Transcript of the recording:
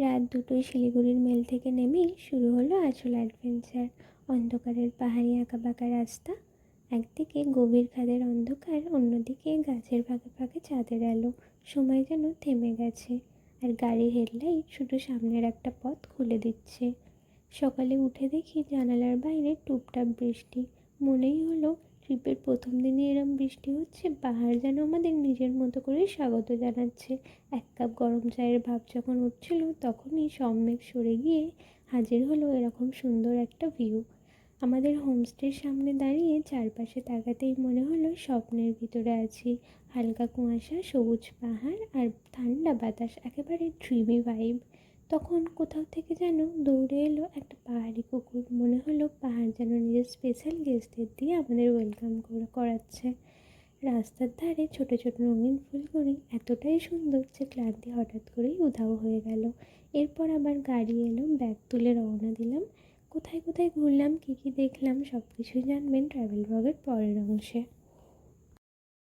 রাত দুটোয় শিলিগুড়ির মেল থেকে নেমেই শুরু হলো আসল অ্যাডভেঞ্চার। অন্ধকারের পাহাড়ি আঁকাবাঁকা রাস্তা, একদিকে গভীর খাদের অন্ধকার, অন্যদিকে গাছের ফাঁকে ফাঁকে চাঁদের আলো। সময় যেন থেমে গেছে, আর গাড়ির হেডলাইট শুধু সামনের একটা পথ খুলে দিচ্ছে। সকালে উঠে দেখি জানালার বাইরে টুপটাপ বৃষ্টি। মনেই হলো ট্রিপের প্রথম দিনে এরম বৃষ্টি হচ্ছে, পাহাড় যেন আমাদের নিজের মতো করে স্বাগত জানাচ্ছে। এক কাপ গরম চায়ের ভাব যখন উঠছিল, তখনই সব মেঘ সরে গিয়ে হাজির হলো এরকম সুন্দর একটা ভিউ। আমাদের হোমস্টের সামনে দাঁড়িয়ে চারপাশে তাকাতেই মনে হলো স্বপ্নের ভিতরে আছি। হালকা কুয়াশা, সবুজ পাহাড় আর ঠান্ডা বাতাস, একেবারে ড্রিমি ভাইব। তখন কোথাও থেকে যেন দৌড়ে এলো একটা পাহাড়ি কুকুর। মনে হলো পাহাড় যেন নিজের স্পেশাল গেস্টদের দিয়ে আমাদের ওয়েলকাম করাচ্ছে। রাস্তার ধারে ছোট ছোট রঙিন ফুলগুলি এতটাই সুন্দর যে ক্লান্তি হঠাৎ করেই উধাও হয়ে গেল। এরপর আবার গাড়ি এলো, ব্যাগ তুলে রওনা দিলাম। কোথায় কোথায় ঘুরলাম, কী কী দেখলাম, সব কিছুই জানবেন ট্রাভেল ব্লগের পরের অংশে।